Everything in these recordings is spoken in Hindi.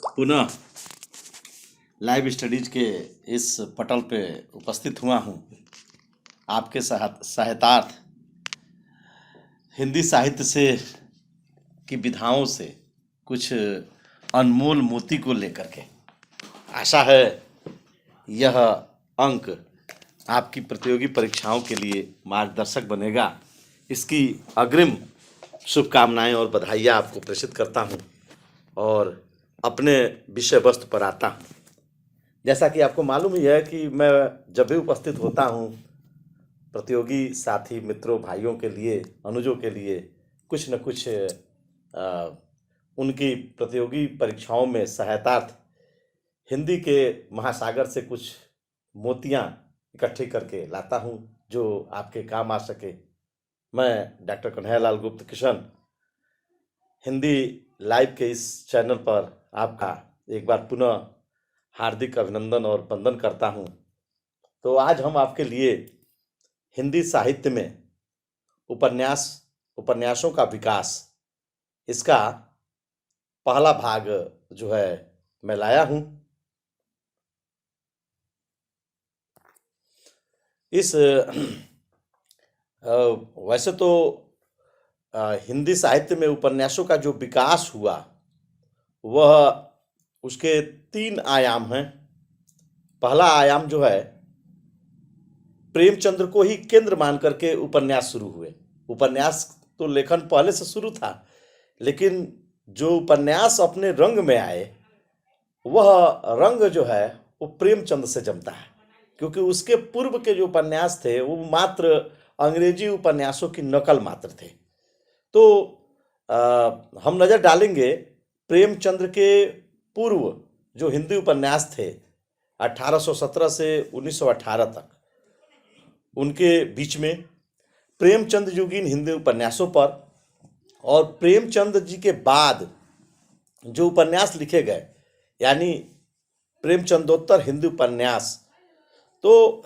पुनः लाइव स्टडीज के इस पटल पे उपस्थित हुआ हूँ। आपके सहायतार्थ हिंदी साहित्य से की विधाओं से कुछ अनमोल मोती को लेकर के। आशा है यह अंक आपकी प्रतियोगी परीक्षाओं के लिए मार्गदर्शक बनेगा। इसकी अग्रिम शुभकामनाएं और बधाइयाँ आपको प्रेषित करता हूँ और अपने विषय वस्तु पर आता हूँ। जैसा कि आपको मालूम ही है कि मैं जब भी उपस्थित होता हूँ प्रतियोगी साथी मित्रों भाइयों के लिए, अनुजों के लिए कुछ न कुछ उनकी प्रतियोगी परीक्षाओं में सहायतार्थ हिंदी के महासागर से कुछ मोतियाँ इकट्ठी करके लाता हूँ जो आपके काम आ सके। मैं डॉक्टर कन्हैयालाल गुप्त किशन हिंदी लाइव के इस चैनल पर आपका एक बार पुनः हार्दिक अभिनंदन और वंदन करता हूँ। तो आज हम आपके लिए हिंदी साहित्य में उपन्यासों का विकास, इसका पहला भाग जो है मैं लाया हूँ। इस वैसे तो हिंदी साहित्य में उपन्यासों का जो विकास हुआ वह उसके 3 आयाम हैं। पहला आयाम जो है प्रेमचंद्र को ही केंद्र मान करके उपन्यास शुरू हुए। उपन्यास तो लेखन पहले से शुरू था, लेकिन जो उपन्यास अपने रंग में आए वह रंग जो है वो प्रेमचंद से जमता है, क्योंकि उसके पूर्व के जो उपन्यास थे वो मात्र अंग्रेजी उपन्यासों की नकल मात्र थे। तो हम नज़र डालेंगे प्रेमचंद्र के पूर्व जो हिंदी उपन्यास थे 1817 से 1918 तक, उनके बीच में प्रेमचंद युगीन हिंदी उपन्यासों पर और प्रेमचंद जी के बाद जो उपन्यास लिखे गए यानी प्रेमचंदोत्तर हिंदी उपन्यास, तो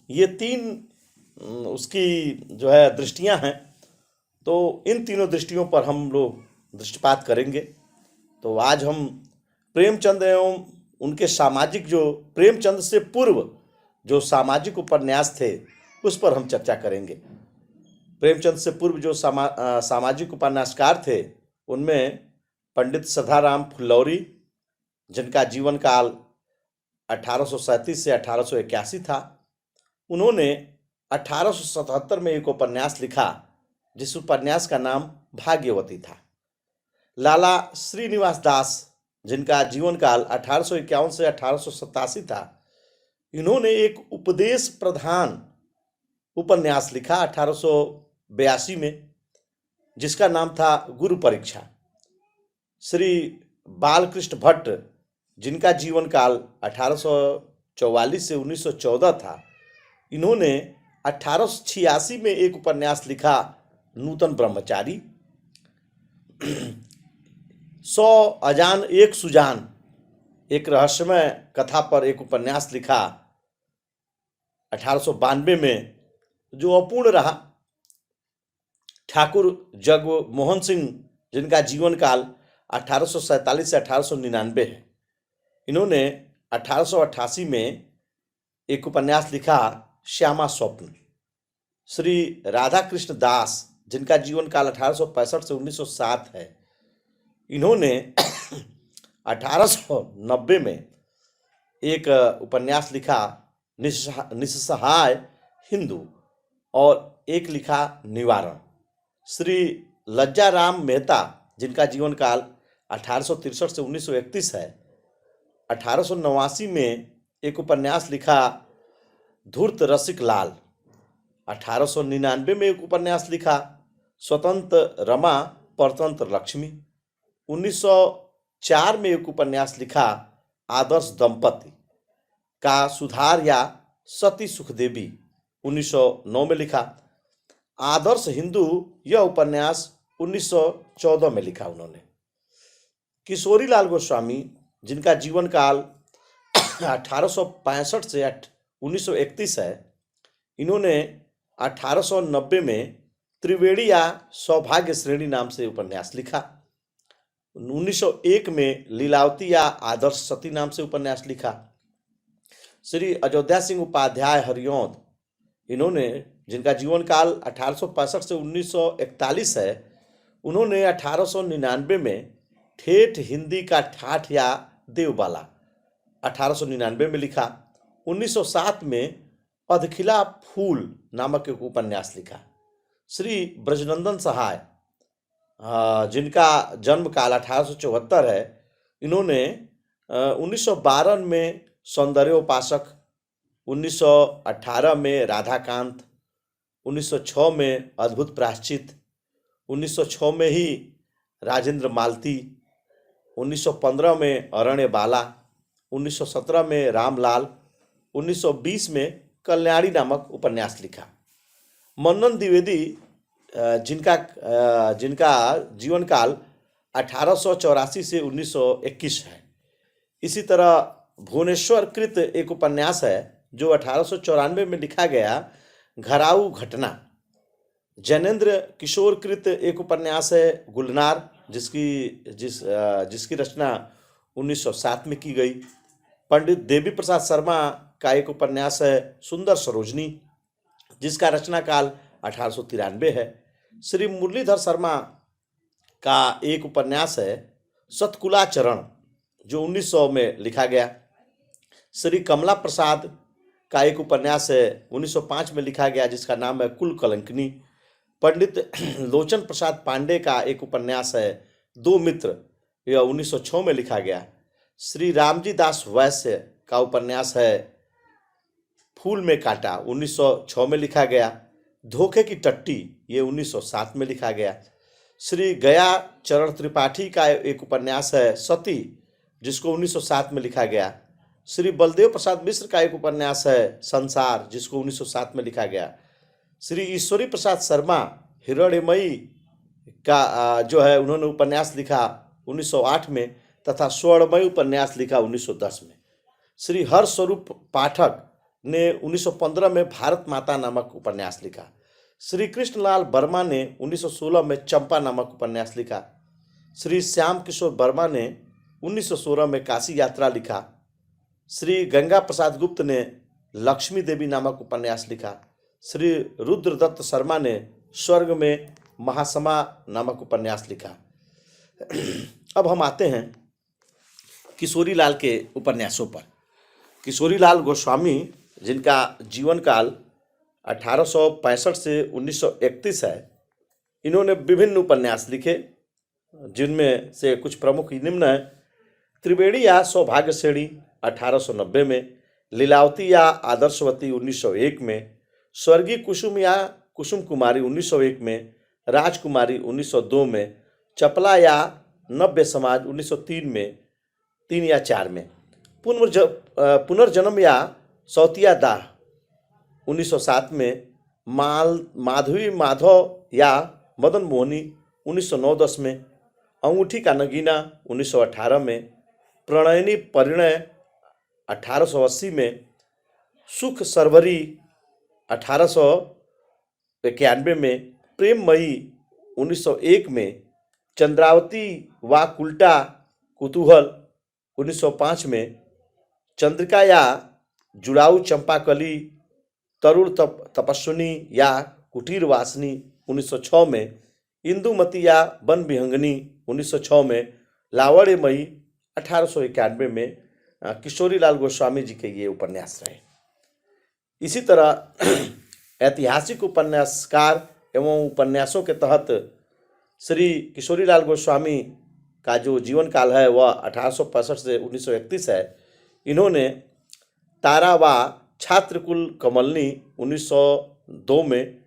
ये 3 उसकी जो है दृष्टियां हैं। तो इन तीनों दृष्टियों पर हम लोग दृष्टिपात करेंगे। तो आज हम प्रेमचंद एवं उनके सामाजिक, जो प्रेमचंद से पूर्व जो सामाजिक उपन्यास थे उस पर हम चर्चा करेंगे। प्रेमचंद से पूर्व जो सामाजिक उपन्यासकार थे उनमें पंडित सदाराम फुल्लौरी, जिनका जीवन काल 1837 से 1881 था। उन्होंने 1877 में एक उपन्यास लिखा जिस उपन्यास का नाम भाग्यवती था। लाला श्रीनिवास दास, जिनका जीवन काल 1851 से 1887 था, इन्होंने एक उपदेश प्रधान उपन्यास लिखा 1882 में जिसका नाम था गुरु परीक्षा। श्री बालकृष्ण भट्ट, जिनका जीवन काल 1844 से 1914 था, इन्होंने 1886 में एक उपन्यास लिखा नूतन ब्रह्मचारी। 100 अजान एक सुजान, एक रहस्यमय कथा पर एक उपन्यास लिखा 1892 में जो अपूर्ण रहा। ठाकुर जगमोहन सिंह, जिनका जीवन काल 1847 से 1899 है, इन्होंने 1888 में एक उपन्यास लिखा श्यामा स्वप्न। श्री राधा कृष्ण दास, जिनका जीवन काल 1865 से 1907 है, इन्होंने 1890 में एक उपन्यास लिखा निस्सहाय हिंदू और एक लिखा निवारण। श्री लज्जाराम मेहता, जिनका जीवन काल 1863 से 1931 है, 1889 में एक उपन्यास लिखा धूर्त रसिक लाल। 1899 में एक उपन्यास लिखा स्वतंत्र रमा परतंत्र लक्ष्मी। 1904 में एक उपन्यास लिखा आदर्श दंपति का सुधार या सती सुखदेवी। 1909 में लिखा आदर्श हिंदू, यह उपन्यास 1914 में लिखा उन्होंने। किशोरी लाल गोस्वामी, जिनका जीवन काल 1865 से 1931 है, इन्होंने 1890 में त्रिवेणी या सौभाग्य श्रेणी नाम से उपन्यास लिखा। 1901 में लीलावती या आदर्श सती नाम से उपन्यास लिखा। श्री अयोध्या सिंह उपाध्याय हरिऔंध, इन्होंने, जिनका जीवन काल 1865 से 1941 है, उन्होंने 1899 में ठेठ हिंदी का ठाठ या देवबाला 1899 में लिखा। 1907 में अधखिला फूल नामक एक उपन्यास लिखा। श्री ब्रजनंदन सहाय, जिनका जन्म काल 1874 है, इन्होंने 1912 में सौंदर्योपासक, 1918 में राधाकांत, 1906 में अद्भुत प्रायश्चित, 1906 में ही राजेंद्र मालती, 1915 में अरण्य बाला, 1917 में रामलाल, 1920 में कल्याणी नामक उपन्यास लिखा। मन्नन द्विवेदी, जिनका जीवन काल 1884 से 1921 है। इसी तरह भुवनेश्वर कृत एक उपन्यास है जो 1894 में लिखा गया, घराऊ घटना। जैनेन्द्र किशोर कृत एक उपन्यास है गुलनार, जिसकी रचना 1907 में की गई। पंडित देवी प्रसाद शर्मा का एक उपन्यास है सुंदर सरोजनी, जिसका रचना काल 1893 है। श्री मुरलीधर शर्मा का एक उपन्यास है सतकुलाचरण, जो 1900 में लिखा गया। श्री कमला प्रसाद का एक उपन्यास है 1905 में लिखा गया, जिसका नाम है कुल कलंकनी। पंडित लोचन प्रसाद पांडे का एक उपन्यास है दो मित्र, यह 1906 में लिखा गया। श्री रामजी दास वैश्य का उपन्यास है फूल में कांटा, 1906 में लिखा गया। धोखे की टट्टी, ये 1907 में लिखा गया। श्री गया चरण त्रिपाठी का एक उपन्यास है सती, जिसको 1907 में लिखा गया। श्री बलदेव प्रसाद मिश्र का एक उपन्यास है संसार, जिसको 1907 में लिखा गया। श्री ईश्वरी प्रसाद शर्मा हिरण्यमयी का जो है, उन्होंने उपन्यास लिखा 1908 में, तथा स्वर्णमयी उपन्यास लिखा 1910 में। श्री हर्षस्वरूप पाठक ने 1915 में भारत माता नामक उपन्यास लिखा। श्री कृष्णलाल वर्मा ने 1916 में चंपा नामक उपन्यास लिखा। श्री श्याम किशोर वर्मा ने 1916 में काशी यात्रा लिखा। श्री गंगा प्रसाद गुप्त ने लक्ष्मी देवी नामक उपन्यास लिखा। श्री रुद्रदत्त शर्मा ने स्वर्ग में महासमा नामक उपन्यास लिखा। अब हम आते हैं किशोरीलाल के उपन्यासों पर। किशोरीलाल गोस्वामी, जिनका जीवन काल 1865 से 1931 है, इन्होंने विभिन्न उपन्यास लिखे, जिनमें से कुछ प्रमुख निम्न हैं। त्रिवेणी या सौभाग्य श्रेणी 1890 में, लीलावती या आदर्शवती 1901 में, स्वर्गीय कुसुम या कुसुम कुमारी 1901 में, राजकुमारी 1902 में, चपला या नव्य समाज 1903 में, 3 या 4 में, पुनर्जन्म या सौतिया दाह 1907 में, माधवी माधव या मदन मोहनी 1909-10 में, अंगूठी का नगीना 1918 में, प्रणयनी परिणय 1880 में, सुख सरवरी 1891 में, प्रेममयी 1901 में, चंद्रावती वा कुल्टा कुतूहल 1905 में, चंद्रिका या जुड़ाऊ चंपाकली, तरुण तपस्विनी या कुटीर वासनी 1906 में, इंदुमती या वन विहंगनी 1906 में, लावण्यमयी 1891 में किशोरीलाल गोस्वामी जी के ये उपन्यास रहे। इसी तरह ऐतिहासिक उपन्यासकार एवं उपन्यासों के तहत श्री किशोरीलाल गोस्वामी का जो जीवन काल है वह 1865 से 1931 है। इन्होंने तारा व छात्रकुल कमलनी 1902 में,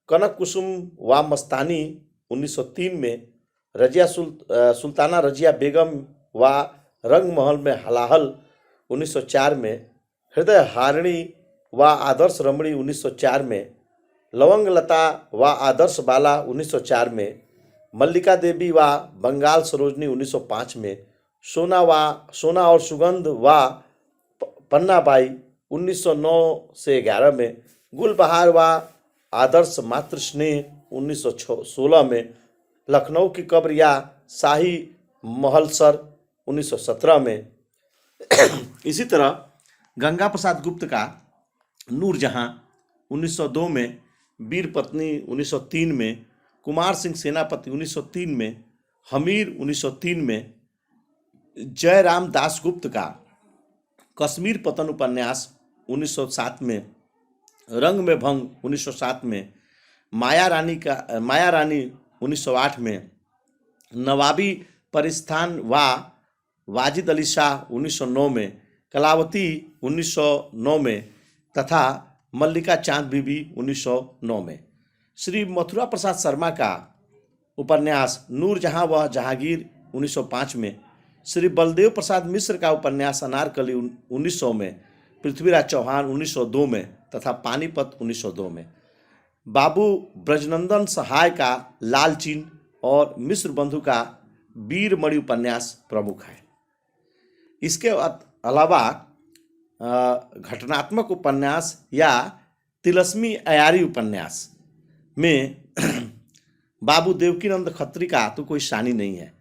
कनक कुसुम व मस्तानी 1903 में, रजिया सुल्ताना रजिया बेगम व रंगमहल में हलाहल 1904 में, हृदय हारिणी व आदर्श रमणी 1904 में, लवंग लता व आदर्श बाला 1904 में, मल्लिका देवी व बंगाल सरोजनी 1905 में, सोना और सुगंध व पन्नाबाई 1909 से 11 में, गुलबहार व आदर्श मातृ स्नेह 1916 में, लखनऊ की कब्र या शाही महलसर 1917 में। इसी तरह गंगा प्रसाद गुप्त का नूरजहां 1902 में, वीर पत्नी 1903 में, कुमार सिंह सेनापति 1903 में, हमीर 1903 में, जयराम दासगुप्त का कश्मीर पतन उपन्यास 1907 में, रंग में भंग 1907 में, माया रानी 1908 में, नवाबी परिस्थान वाजिद अली शाह 1909 में, कलावती 1909 में तथा मल्लिका चांद बीबी 1909 में। श्री मथुरा प्रसाद शर्मा का उपन्यास नूरजहां व जहांगीर 1905 में, श्री बलदेव प्रसाद मिश्र का उपन्यास अनारकली 1900 में, पृथ्वीराज चौहान 1902 में तथा पानीपत 1902 में। बाबू ब्रजनंदन सहाय का लाल चिन्ह और मिश्र बंधु का वीरमणि उपन्यास प्रमुख है। इसके अलावा घटनात्मक उपन्यास या तिलस्मी अयारी उपन्यास में बाबू देवकीनंद खत्री का तो कोई शानी नहीं है।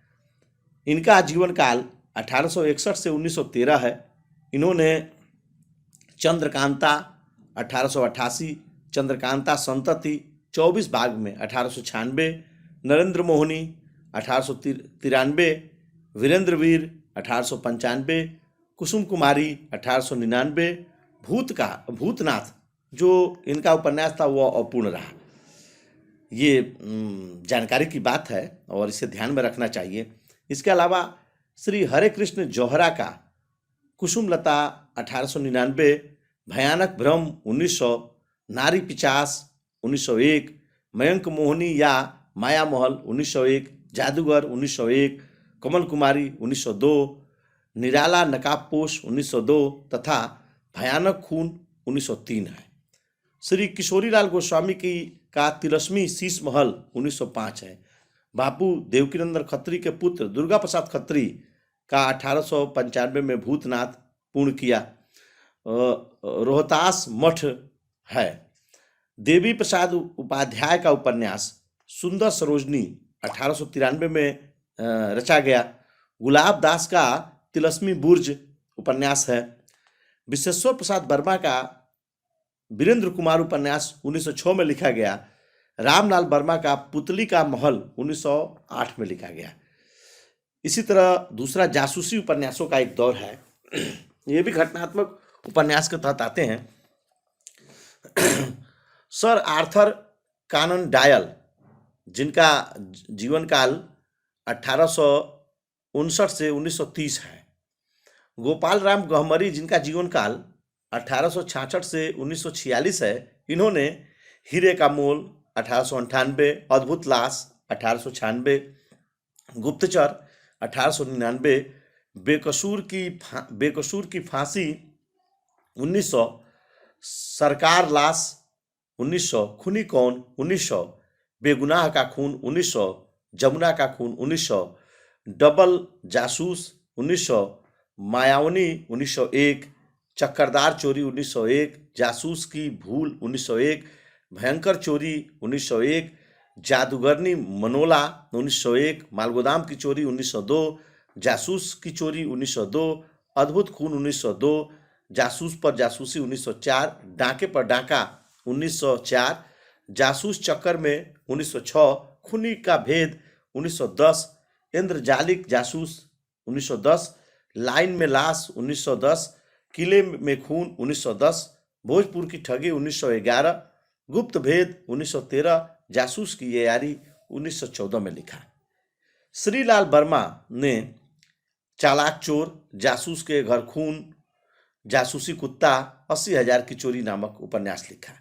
इनका जीवन काल 1861 से 1913 है। इन्होंने चंद्रकांता 1888, चंद्रकांता संतति 24 भाग में 1896, नरेंद्र मोहिनी 1893, वीरेंद्र वीर 1895, कुसुम कुमारी 1899, भूतनाथ जो इनका उपन्यास था वो अपूर्ण रहा। ये जानकारी की बात है और इसे ध्यान में रखना चाहिए। इसके अलावा श्री हरे कृष्ण जौहरा का कुसुमलता 1899, भयानक भ्रम 1900, नारी पिचास 1901, मयंक मोहिनी या माया महल 1901, जादूगर 1901, कमल कुमारी 1902, निराला नकाबपोश 1902 तथा भयानक खून 1903 है। श्री किशोरीलाल गोस्वामी की का तिलस्मी शीश महल 1905 है। बापू देवकीनंदन खत्री के पुत्र दुर्गा प्रसाद खत्री का 1895 में भूतनाथ पूर्ण किया। रोहतास मठ है। देवी प्रसाद उपाध्याय का उपन्यास सुंदर सरोजनी 1893 में रचा गया। गुलाब दास का तिलस्मी बुर्ज उपन्यास है। विश्वेश्वर प्रसाद वर्मा का वीरेंद्र कुमार उपन्यास 1906 में लिखा गया। रामलाल वर्मा का पुतली का महल 1908 में लिखा गया। इसी तरह दूसरा जासूसी उपन्यासों का एक दौर है। ये भी घटनात्मक उपन्यास के तहत आते हैं। सर आर्थर कानन डायल, जिनका जीवन काल 1859 से 1930 है। गोपाल राम गहमरी, जिनका जीवन काल 1866 से 1946 है। इन्होंने हीरे का मोल 1898, अद्भुत लाश 1896, गुप्तचर 1899, बेकसूर की फांसी 1900, सरकार लाश 1900, खूनी कौन 1900, बेगुनाह का खून 1900, जमुना का खून 1900, डबल जासूस 1900, मायावनी 1901, चक्करदार चोरी 1901, जासूस की भूल 1901, भयंकर चोरी 1901, जादूगरनी मनोला 1901, मालगोदाम की चोरी 1902, जासूस की चोरी 1902, अद्भुत खून 1902, जासूस पर जासूसी 1904, डाके पर डाका 1904, जासूस चक्कर में 1906, खूनी का भेद 1910, इंद्रजालिक जासूस 1910, लाइन में लाश 1910, किले में खून 1910, भोजपुर की ठगी 1911, गुप्त भेद 1913, जासूस की यारी 1914 में लिखा। श्रीलाल वर्मा ने चालाक चोर, जासूस के घर खून, जासूसी कुत्ता, 80,000 की चोरी नामक उपन्यास लिखा।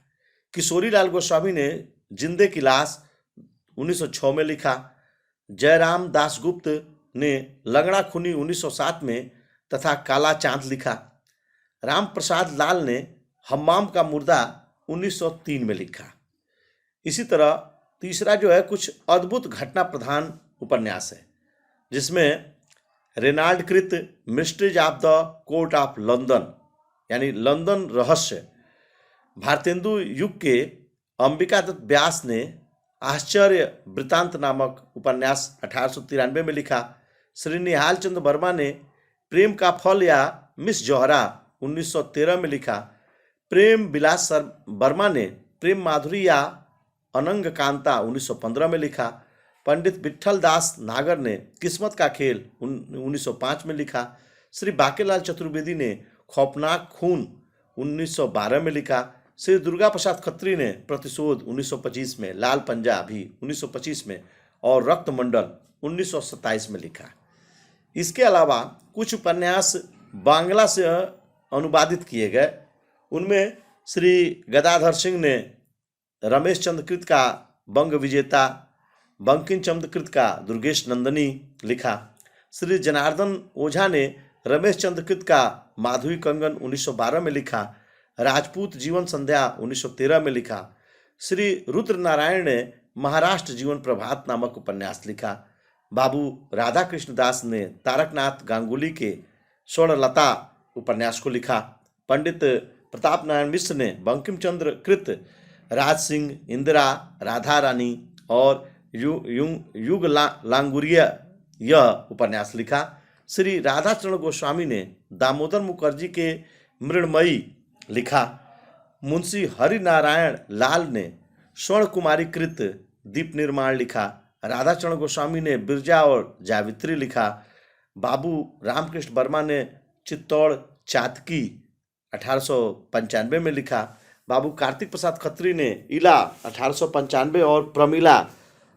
किशोरीलाल गोस्वामी ने जिंदे की लाश 1906 में लिखा। जयराम दासगुप्त ने लंगड़ा खूनी 1907 में तथा काला चांद लिखा। राम प्रसाद लाल ने हम्माम का मुर्दा 1903 में लिखा। इसी तरह तीसरा जो है कुछ अद्भुत घटना प्रधान उपन्यास है, जिसमें रेनाल्ड कृत mysteries of the court of London यानी लंदन रहस्य, भारतेंदु युग के अंबिका दत्त व्यास ने आश्चर्य वृतांत नामक उपन्यास 1893 में लिखा। श्री निहाल चंद वर्मा ने प्रेम का फल या मिस जौहरा 1913 में लिखा। प्रेम विलास वर्मा ने प्रेम माधुरी या अनंग कांता 1915 में लिखा। पंडित विट्ठल दास नागर ने किस्मत का खेल 1905 में लिखा। श्री बांकेलाल चतुर्वेदी ने खौफनाक खून 1912 में लिखा। श्री दुर्गा प्रसाद खत्री ने प्रतिशोध 1925 में, लाल पंजा भी 1925 में और रक्तमंडल 1927 में लिखा। इसके अलावा कुछ उपन्यास बांग्ला से अनुवादित किए गए। उनमें श्री गदाधर सिंह ने रमेश चंद्र कृत का बंग विजेता, बंकिम चंद्र कृत का दुर्गेश नंदनी लिखा। श्री जनार्दन ओझा ने रमेश चंद्र कृत का माधवी कंगन 1912 में लिखा। राजपूत जीवन संध्या 1913 में लिखा। श्री रुद्र नारायण ने महाराष्ट्र जीवन प्रभात नामक उपन्यास लिखा। बाबू राधा कृष्ण दास ने तारकनाथ गांगुली के स्वर्णलता उपन्यास को लिखा। पंडित प्रताप नारायण मिश्र ने बंकिम चंद्र कृत राज सिंह, इंदिरा, राधा रानी और युग लांगुरिया यह उपन्यास लिखा। श्री राधाचरण गोस्वामी ने दामोदर मुखर्जी के मृणमयी लिखा। मुंशी हरि नारायण लाल ने स्वर्ण कुमारी कृत दीप निर्माण लिखा। राधाचरण गोस्वामी ने बिरजा और जावित्री लिखा। बाबू रामकृष्ण वर्मा ने चित्तौड़ चातकी 1895 में लिखा। बाबू कार्तिक प्रसाद खत्री ने इला 1895 और प्रमिला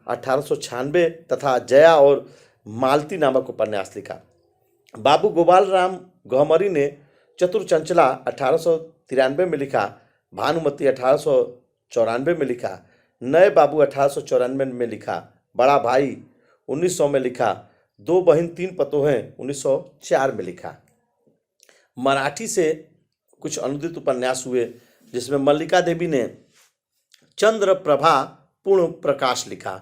1896 तथा जया और मालती नामक उपन्यास लिखा। बाबू गोपाल राम गहमरी ने चतुर चंचला 1893 में लिखा। भानुमति 1894 में लिखा। नए बाबू 1894 में लिखा। बड़ा भाई 1900 में लिखा। दो बहन तीन पतोहें 1904 में लिखा। मराठी से कुछ अनुदित उपन्यास हुए, जिसमें मल्लिका देवी ने चंद्र प्रभा पूर्ण प्रकाश लिखा।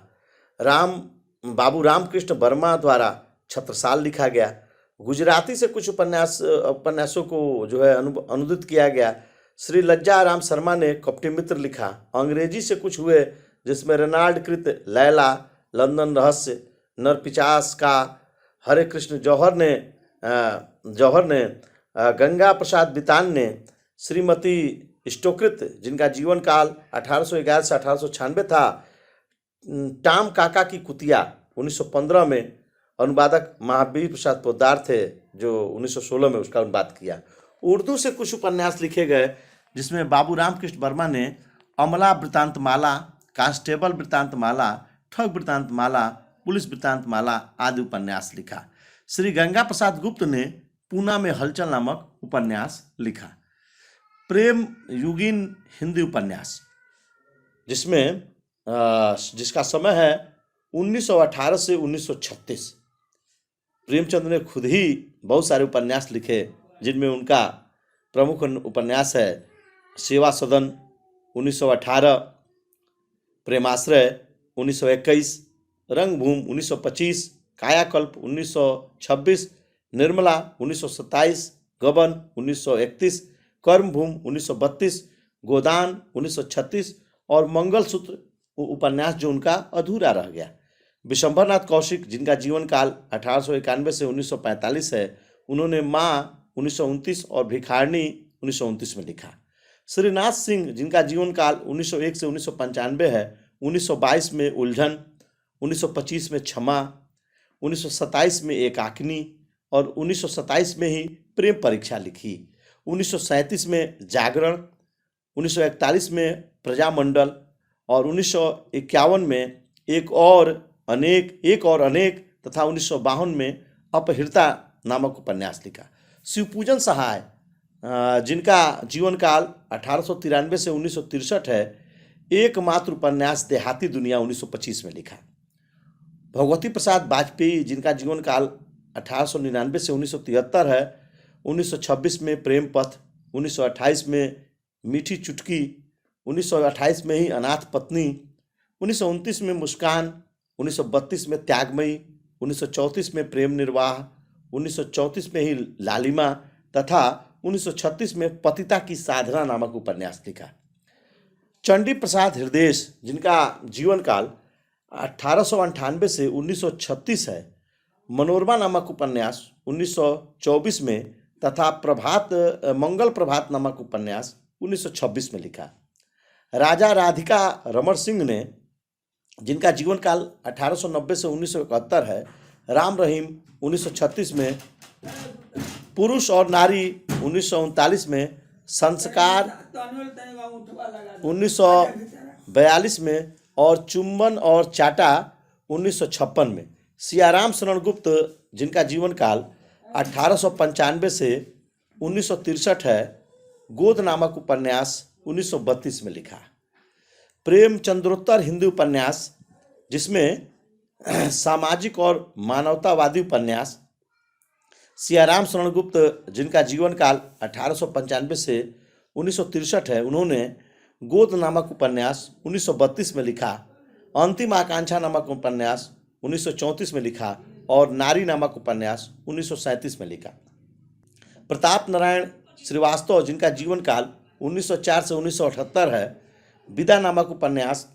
बाबू रामकृष्ण वर्मा द्वारा छत्रसाल लिखा गया। गुजराती से कुछ उपन्यासों को जो है अनुदित किया गया। श्री लज्जा राम शर्मा ने कपटी मित्र लिखा। अंग्रेजी से कुछ हुए, जिसमें रेनाल्ड कृत लैला, लंदन रहस्य, नरपिचास का हरे कृष्ण जौहर ने गंगा प्रसाद बितान ने श्रीमती स्टोकृत, जिनका जीवन काल 1811 से 1896 था, टाम काका की कुतिया 1915 में, अनुवादक महावीर प्रसाद पोद्दार थे जो 1916 में उसका अनुवाद किया। उर्दू से कुछ उपन्यास लिखे गए, जिसमें बाबू रामकृष्ण वर्मा ने अमला वृत्तांत माला, कांस्टेबल वृत्तांत माला, ठग वृत्तांत माला, पुलिस वृत्तांत माला आदि उपन्यास लिखा। श्री गंगा प्रसाद गुप्त ने पूना में हलचल नामक उपन्यास लिखा। प्रेम युगीन हिंदी उपन्यास, जिसका समय है 1918 से 1936। प्रेमचंद ने खुद ही बहुत सारे उपन्यास लिखे, जिनमें उनका प्रमुख उपन्यास है सेवा सदन 1918, प्रेमाश्रय 1921, रंगभूमि 1925, कायाकल्प 1926, निर्मला 1927, गबन 1931, कर्मभूमि 1932, गोदान 1936 और मंगलसूत्र उपन्यास जो उनका अधूरा रह गया। विशंभरनाथ कौशिक, जिनका जीवन काल 1891 से 1945 है, उन्होंने माँ 1929 और भिखारणी 1929 में लिखा। श्रीनाथ सिंह, जिनका जीवन काल 1901 से 1995 है, 1922 में उलझन, 1925 में क्षमा, 1927 में एकाकिनी और 1927 में ही प्रेम परीक्षा लिखी। 1937 में जागरण, 1941 में प्रजामंडल और 1951 में एक और अनेक तथा 1952 में अपहृता नामक उपन्यास लिखा। शिवपूजन सहाय, जिनका जीवन काल 1893 से 1963 है, एकमात्र उपन्यास देहाती दुनिया 1925 में लिखा। भगवती प्रसाद वाजपेयी, जिनका जीवन काल 1899 से 1973 है, 1926 में प्रेम पथ, 1928 में मीठी चुटकी, 1928 में ही अनाथ पत्नी, 1929 में मुस्कान, 1932 में त्यागमयी, 1934 में प्रेम निर्वाह, 1934 में ही लालिमा तथा 1936 में पतिता की साधना नामक उपन्यास लिखा। चंडी प्रसाद हृदयेश, जिनका जीवन काल 1898 से 1936 है, मनोरमा नामक उपन्यास 1924 में तथा मंगल प्रभात नामक उपन्यास 1926 में लिखा। राजा राधिका रमण सिंह ने, जिनका जीवन काल 1890 से 1971 है, राम रहीम 1936 में, पुरुष और नारी 1939 में, संस्कार 1942 में और चुंबन और चाटा 1956 में। सियाराम शरण गुप्त, जिनका जीवन काल 1895 से 1963 है, गोद नामक उपन्यास 1932 में लिखा। प्रेमचंद्रोत्तर हिंदी उपन्यास, जिसमें सामाजिक और मानवतावादी उपन्यास, सियाराम शरण गुप्त, जिनका जीवन काल 1895 से 1963 है, उन्होंने गोद नामक उपन्यास 1932 में लिखा। अंतिम आकांक्षा नामक उपन्यास 1934 में लिखा और नारी नामक उपन्यास 1937 में लिखा। प्रताप नारायण श्रीवास्तव, जिनका जीवन काल 1904 से 1978 है, विदा नामक उपन्यास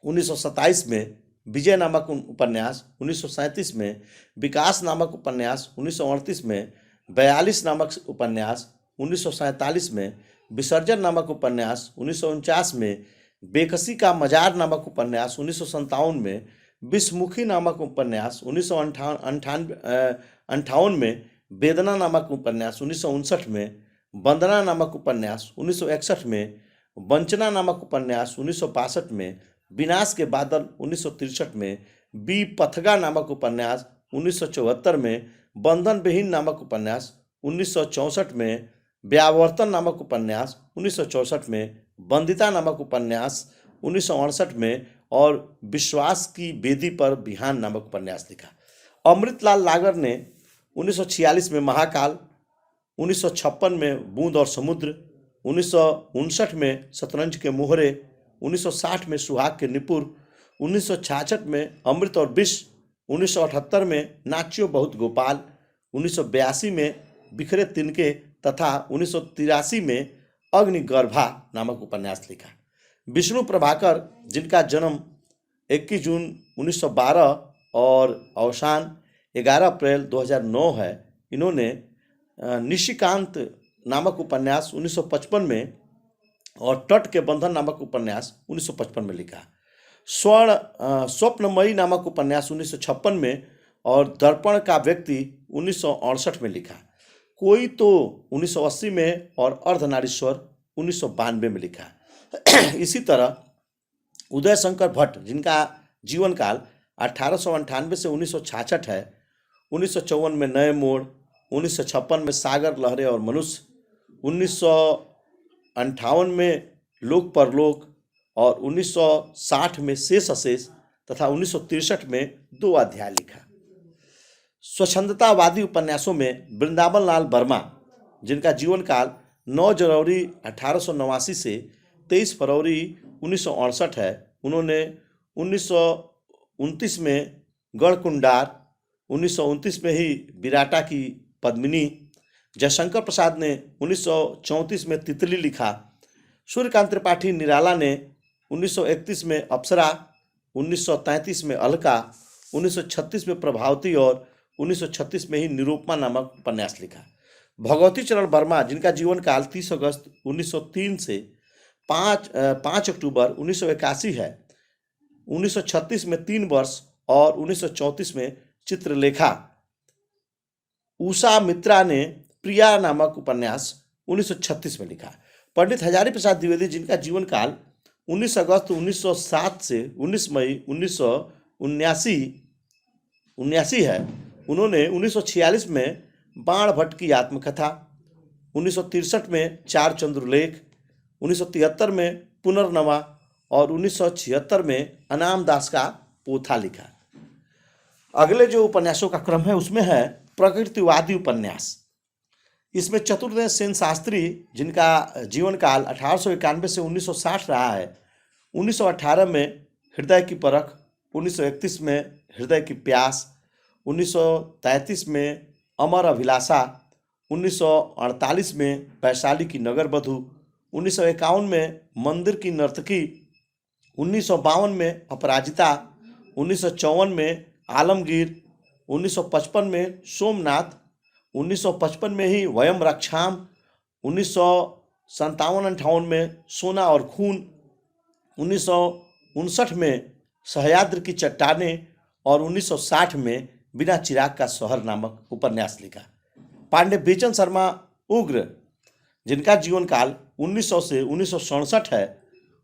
1927 में, विजय नामक उपन्यास 1937 में, विकास नामक उपन्यास 1938 में, 42 नामक उपन्यास 1947 में, विसर्जन नामक उपन्यास 1949 में, बेकसी का मजार नामक उपन्यास 1957 में, विषमुखी नामक उपन्यास 1958 में, वेदना नामक उपन्यास 1959 में, वंदना नामक उपन्यास 1961 में, वंचना नामक उपन्यास 1962 में, विनाश के बादल 1963 में, बी पथगा नामक उपन्यास 1974 में, बंधन विहीन नामक उपन्यास 1964 में, व्यावर्तन नामक उपन्यास 1964 में, बंदिता नामक उपन्यास 1968 में और विश्वास की बेदी पर बिहान नामक उपन्यास लिखा। अमृतलाल लागर ने 1946 में महाकाल, 1956 में बूंद और समुद्र, 1959 में शतरंज के मोहरे, 1960 में सुहाग के निपुर, 1966 में अमृत और विष, 1978 में नाच्यो बहुत गोपाल, 1982 में बिखरे तिनके तथा 1983 में अग्निगर्भा नामक उपन्यास लिखा। विष्णु प्रभाकर, जिनका जन्म 21 जून 1912 और अवसान 11 अप्रैल 2009 है, इन्होंने निशिकांत नामक उपन्यास 1955 में और तट के बंधन नामक उपन्यास 1955 में लिखा। स्वप्नमयी नामक उपन्यास 1956 में और दर्पण का व्यक्ति 1968 में लिखा। कोई तो 1980 में और अर्धनारीश्वर 1992 में लिखा। इसी तरह उदय शंकर भट्ट, जिनका जीवन काल 1898 से 1966 है, 1954 में नए मोड़, 1956 में सागर लहरें और मनुष्य, 1958 में लोक परलोक और 1960 में शेष अशेष तथा 1963 में 2 अध्याय लिखा। स्वच्छंदतावादी उपन्यासों में वृंदावन लाल वर्मा, जिनका जीवन काल 9 जनवरी 1889 से 23 फरवरी 1968 है, उन्होंने 1929 में गढ़कुंडार, 1929 में ही विराटा की पद्मिनी, जयशंकर प्रसाद ने 1934 में तितली लिखा। सूर्यकांत त्रिपाठी निराला ने 1931 में अप्सरा, 1933 में अलका, 1936 में प्रभावती और 1936 में ही निरूपमा नामक उपन्यास लिखा। भगवती चरण वर्मा, जिनका जीवन काल 30 अगस्त 1903 से 5 अक्टूबर 1981 है, 1936 में 3 वर्ष और 1934 में चित्रलेखा। उषा मित्रा ने प्रिया नामक उपन्यास 1936 में लिखा। पंडित हजारी प्रसाद द्विवेदी, जिनका जीवन काल 19 अगस्त 1907 से 19 मई 1979 है, उन्होंने 1946 में बाण भट्ट की आत्मकथा, 1963 में 4 चंद्रलेख, 1973 में पुनर्नवा और 1976 में अनाम दास का पोथा लिखा। अगले जो उपन्यासों का क्रम है उसमें है प्रकृतिवादी उपन्यास। इसमें चतुर्दश सेन शास्त्री, जिनका जीवन काल 1891 से 1960 रहा है, 1918 में हृदय की परख, 1931 में हृदय की प्यास, 1933 में अमर अभिलाषा, 1948 में वैशाली की नगर बधू, 1951 में मंदिर की नर्तकी, 1952 में अपराजिता, 1954 में आलमगीर, 1955 में सोमनाथ, 1955 में ही वयम रक्षाम, 1957-58 में सोना और खून, 1959 में सह्याद्री की चट्टानें और 1960 में बिना चिराग का शहर नामक उपन्यास लिखा। पांडे बेचन शर्मा उग्र, जिनका जीवन काल 1900 से 1967 है,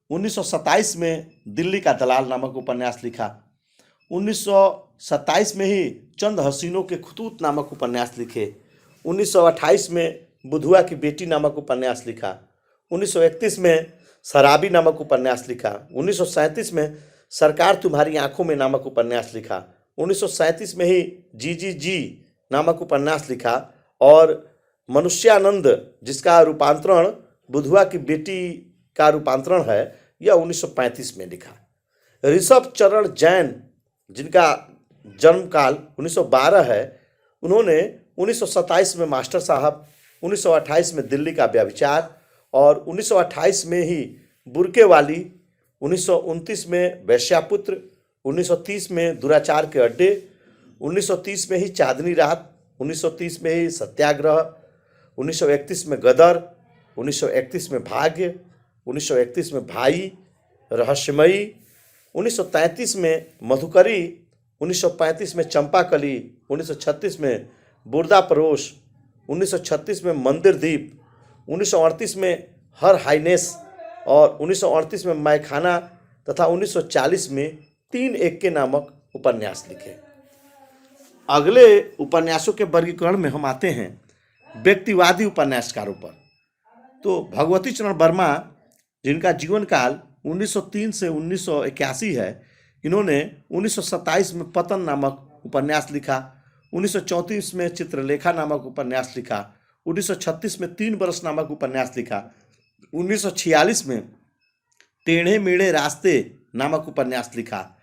1927 में दिल्ली का दलाल नामक उपन्यास लिखा। 1927 में ही चंद हसीनों के खतूत नामक उपन्यास लिखे। 1928 में बुधुआ की बेटी नामक उपन्यास लिखा। 1931 में शराबी नामक उपन्यास लिखा। 1937 में सरकार तुम्हारी आंखों में नामक उपन्यास लिखा। 1937 में ही जी जी जी नामक उपन्यास लिखा और मनुष्यानंद, जिसका रूपांतरण बुधुआ की बेटी का रूपांतरण है, यह 1935 में लिखा। ऋषभ चरण जैन, जिनका जन्म काल 1912 है, उन्होंने 1927 में मास्टर साहब, 1928 में दिल्ली का व्यभिचार और 1928 में ही बुरके वाली, 1929 में वैश्यापुत्र, 1930 में दुराचार के अड्डे, 1930 में ही चांदनी रात, 1930 में ही सत्याग्रह, 1931 में गदर, 1931 में भाग्य, 1931 में भाई, रहस्यमयी, 1933 में मधुकरी, 1935 में चंपाकली, 1936 में बुर्दा परोश, 1936 में मंदिर दीप, 1938 में हर हाइनेस और 1938 में मैखाना तथा 1940 में 3 एक्के नामक उपन्यास लिखे। अगले उपन्यासों के वर्गीकरण में हम आते हैं व्यक्तिवादी उपन्यासकारों पर। तो भगवती चरण वर्मा, जिनका जीवन काल 1903 से 1981 है, इन्होंने 1927 में पतन नामक उपन्यास लिखा। 1934 में चित्रलेखा नामक उपन्यास लिखा। 1936 में 3 बरस नामक उपन्यास लिखा। 1946 में टेढ़े मेढ़े रास्ते नामक उपन्यास लिखा।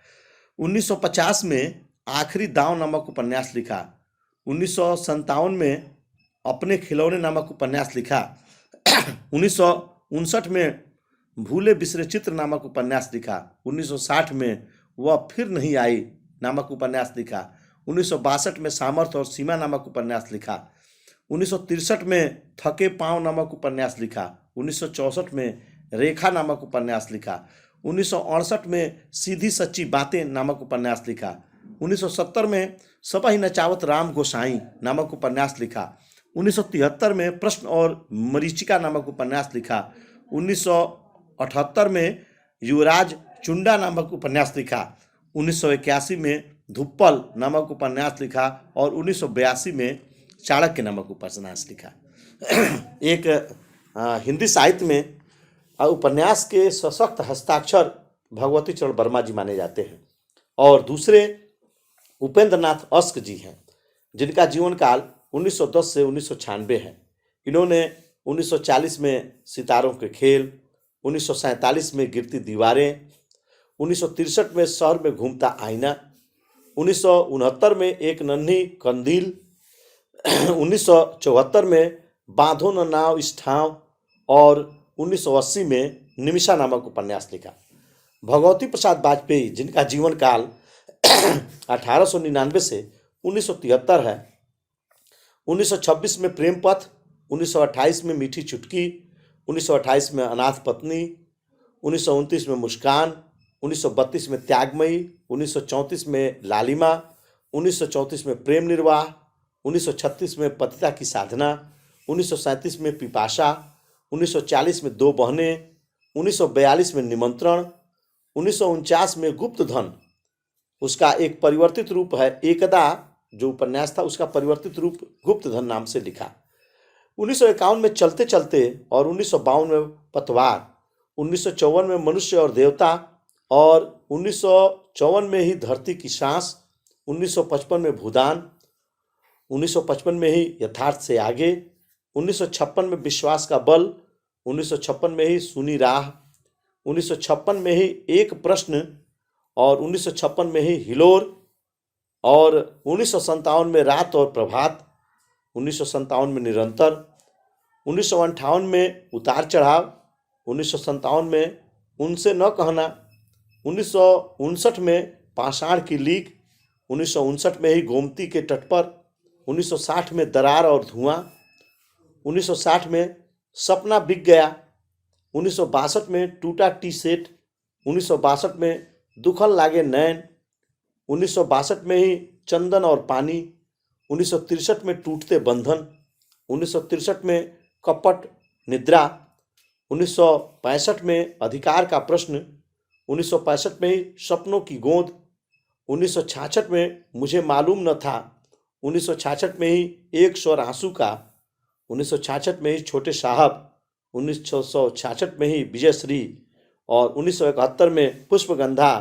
1950 में आखिरी दांव नामक उपन्यास लिखा। 1957 में अपने खिलौने नामक उपन्यास लिखा। 1959 में भूले बिसरे चित्र नामक उपन्यास लिखा। 1960 में वह फिर नहीं आई नामक उपन्यास लिखा। 1962 में सामर्थ्य और सीमा नामक उपन्यास लिखा। 1963 में थके पांव नामक उपन्यास लिखा। 1964 में रेखा नामक उपन्यास लिखा। 1968 में सीधी सच्ची बातें नामक उपन्यास लिखा। 1970 में सपही नचावत राम गोसाई नामक उपन्यास लिखा। 1973 में प्रश्न और मरीचिका नामक उपन्यास लिखा। 1978 में युवराज चुंडा नामक उपन्यास लिखा। 1981 में धुप्पल नामक उपन्यास लिखा और 1982 में चाणक्य नामक उपन्यास लिखा। एक हिंदी साहित्य में उपन्यास के सशक्त हस्ताक्षर भगवती चरण वर्मा जी माने जाते हैं और दूसरे उपेंद्र नाथ अस्क जी हैं, जिनका जीवन काल 1910 से 1996 है। इन्होंने 1940 में सितारों के खेल, 1947 में गिरती दीवारें, 1963 में शहर में घूमता आईना, 1969 में एक नन्ही कंदील, 1974 में बांधो न नाव इस ठाव और 1980 में निमिषा नामक उपन्यास लिखा। भगवती प्रसाद वाजपेयी, जिनका जीवन काल 1899 से 1973 है, 1926 में प्रेम पथ, 1928 में मीठी चुटकी, 1928 में अनाथ पत्नी, 1929 में मुस्कान, 1932 में त्यागमयी, 1934 में लालिमा, 1934 में प्रेम निर्वाह, 1936 में पतिता की साधना, 1937 में पिपाशा, 1940 में दो बहनें, 1942 में निमंत्रण, 1949 में गुप्त धन, उसका एक परिवर्तित रूप है एकदा, जो उपन्यास था उसका परिवर्तित रूप गुप्त धन नाम से लिखा। 1951 में चलते चलते और 1952 में पतवार, 1954 में मनुष्य और देवता और 1954 में ही धरती की सांस, 1955 में भूदान, 1955 में ही यथार्थ से आगे, 1956 में विश्वास का बल, 1956 में ही सुनी राह, 1956 में ही एक प्रश्न और 1956 में ही हिलोर और 1957 में रात और प्रभात, 1957 में निरंतर, 1958 में उतार चढ़ाव, 1957 में उनसे न कहना, 1959 में पाषाण की लीक, 1959 में ही गोमती के तट पर, 1960 में दरार और धुआं, 1960 में सपना बिक गया, 1962 में टूटा टी सेट, 1962 में दुखन लागे नैन, 1962 में ही चंदन और पानी, 1963 में टूटते बंधन, 1963 में कपट निद्रा, 1965 में अधिकार का प्रश्न, 1965 में ही सपनों की गोंद, 1966 में मुझे मालूम न था, 1966 में ही एक स्वर आंसू का, 1966 में ही छोटे साहब, 1966 में ही विजयश्री और 1971 में पुष्पगंधा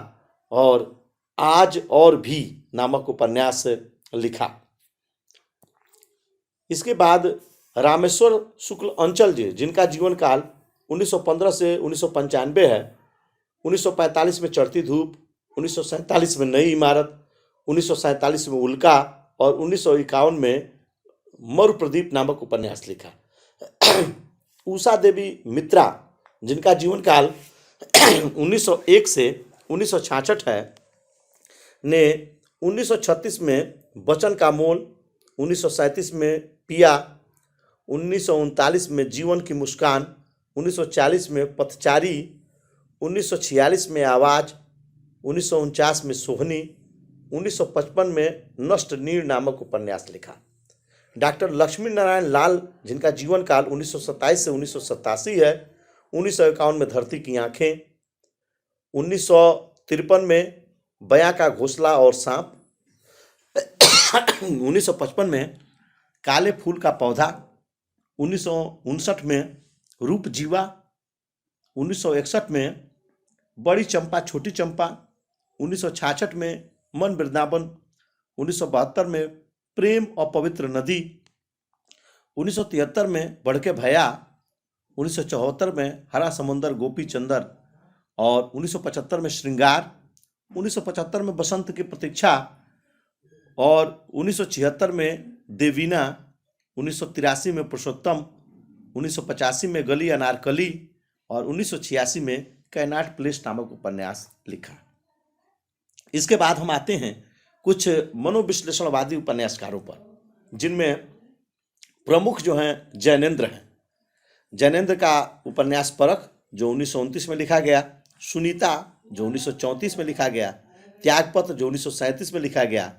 और आज और भी नामक उपन्यास लिखा। इसके बाद रामेश्वर शुक्ल अंचल जी, जिनका जीवन काल 1915 से 1995 है, 1945 में चढ़ती धूप, 1947 में नई इमारत, 1947 में उल्का और 1951 में मरुप्रदीप नामक उपन्यास लिखा। उषा देवी मित्रा, जिनका जीवन काल 1901 से 1966 है, ने 1936 में वचन का मोल, 1937 में पिया, 1939 में जीवन की मुस्कान, 1940 में पथचारी, 1946 में आवाज़, 1949 में सोहनी, 1955 में नष्ट नीर नामक उपन्यास लिखा। डॉक्टर लक्ष्मी नारायण लाल, जिनका जीवन काल 1927 से 1987 है, 1951 में धरती की आंखें, 1953 में बयां का घोंसला और सांप, 1955 में काले फूल का पौधा, 1959 में रूप जीवा, 1961 में बड़ी चंपा छोटी चंपा, 1966 में मन वृंदावन, 1972 में प्रेम और पवित्र नदी, 1973 में बढ़के भया, 1974 में हरा समुंदर गोपी चंदर और 1975 में श्रृंगार, 1975 में बसंत की प्रतीक्षा और 1976 में देवीना, 1983 में पुरुषोत्तम, 1985 में गली अनारकली और 1986 में कैनाट प्लेस नामक उपन्यास लिखा। इसके बाद हम आते हैं कुछ मनोविश्लेषणवादी उपन्यासकारों पर, जिनमें प्रमुख जो हैं जैनेन्द्र हैं। जैनेन्द्र का उपन्यास परख जो 1929 में लिखा गया, सुनीता जो 1934 में लिखा गया, त्यागपत्र जो 1937 में लिखा गया,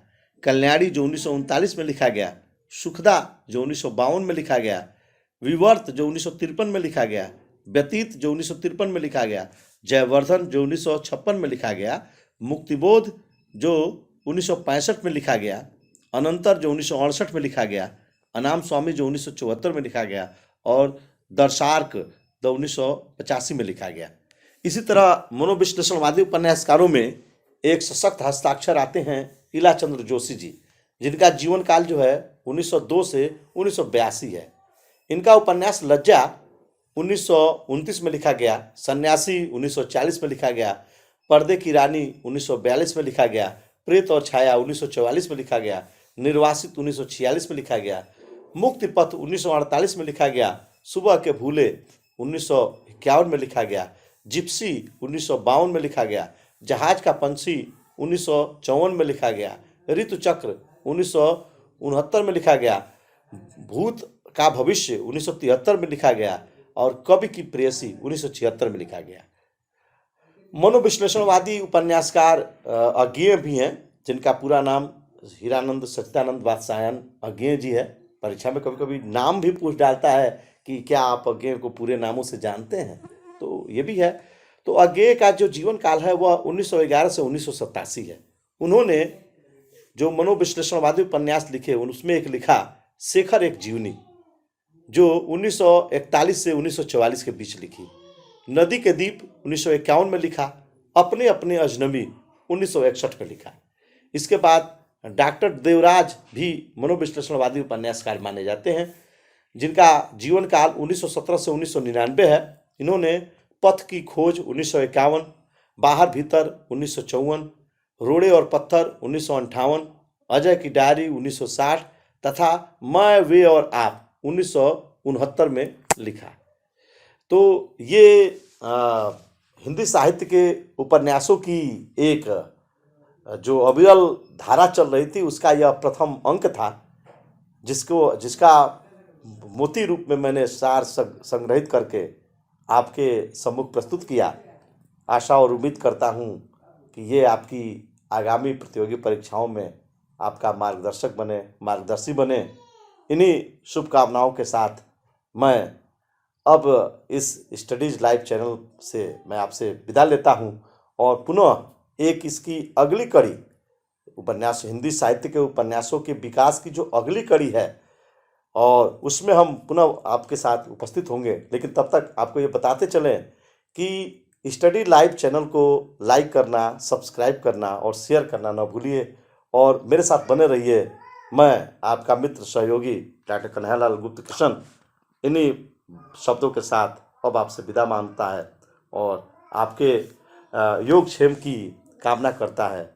कल्याणी जो 1939 में लिखा गया, सुखदा जो 1952 में लिखा गया, विवर्त जो 1953 में लिखा गया, व्यतीत जो 1953 में लिखा गया, जयवर्धन जो 1956 में लिखा गया, मुक्तिबोध जो 1965 में लिखा गया, अनंतर जो 1968 में लिखा गया, अनाम स्वामी जो 1974 में लिखा गया और दर्शार्क जो 1985 में लिखा गया। इसी तरह मनोविश्लेषणवादी उपन्यासकारों में एक सशक्त हस्ताक्षर आते हैं इला चंद्र जोशी जी, जिनका जीवन काल जो है 1902 से 1982 है। इनका उपन्यास लज्जा 1929 में लिखा गया, सन्यासी 1940 में लिखा गया, पर्दे की रानी 1942 में लिखा गया, प्रेत और छाया 1944 में लिखा गया, निर्वासित 1946 में लिखा गया, मुक्ति पथ 1948 में लिखा गया, सुबह के भूले 1951 में लिखा गया, जिप्सी 1952 में लिखा गया, जहाज का पंछी 1954 में लिखा गया, ऋतु चक्र 1969 में लिखा गया, भूत का भविष्य 1973 में लिखा गया और कवि की प्रेयसी 1976 में लिखा गया। मनोविश्लेषणवादी उपन्यासकार अज्ञेय भी हैं, जिनका पूरा नाम हीरानंद सच्चिदानंद वात्सायन अज्ञेय जी है। परीक्षा में कभी कभी नाम भी पूछ डालता है कि क्या आप अज्ञेय को पूरे नामों से जानते हैं, तो ये भी है। तो अज्ञेय का जो जीवन काल है वह 1911 से 1987 है। उन्होंने जो मनोविश्लेषणवादी उपन्यास लिखे उसमें एक लिखा शेखर एक जीवनी, जो 1941 से 1944 के बीच लिखी, नदी के दीप 1951 में लिखा, अपने अपने अजनबी 1961 में लिखा। इसके बाद डॉक्टर देवराज भी मनोविश्लेषणवादी उपन्यासकार माने जाते हैं, जिनका जीवन काल 1917 से 1999 है। इन्होंने पथ की खोज 1951, बाहर भीतर 1954, रोड़े और पत्थर 1958, अजय की डायरी 1960 तथा मैं वे और आप 1969 में लिखा। तो ये हिंदी साहित्य के उपन्यासों की एक जो अविरल धारा चल रही थी उसका यह प्रथम अंक था, जिसका मोती रूप में मैंने सार संग्रहित करके आपके सम्मुख प्रस्तुत किया। आशा और उम्मीद करता हूँ कि ये आपकी आगामी प्रतियोगी परीक्षाओं में आपका मार्गदर्शी बने। इन्हीं शुभकामनाओं के साथ मैं अब इस स्टडीज लाइव चैनल से मैं आपसे विदा लेता हूँ और पुनः एक इसकी अगली कड़ी उपन्यास, हिंदी साहित्य के उपन्यासों के विकास की जो अगली कड़ी है, और उसमें हम पुनः आपके साथ उपस्थित होंगे। लेकिन तब तक आपको ये बताते चलें कि स्टडी लाइव चैनल को लाइक करना, सब्सक्राइब करना और शेयर करना ना भूलिए और मेरे साथ बने रहिए। मैं आपका मित्र सहयोगी डॉक्टर कन्हैयालाल गुप्त कृष्ण इन्हीं शब्दों के साथ अब आपसे विदा मांगता है और आपके योगक्षेम की कामना करता है।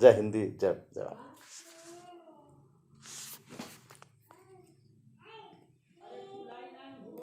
जय हिंदी, जय जवान।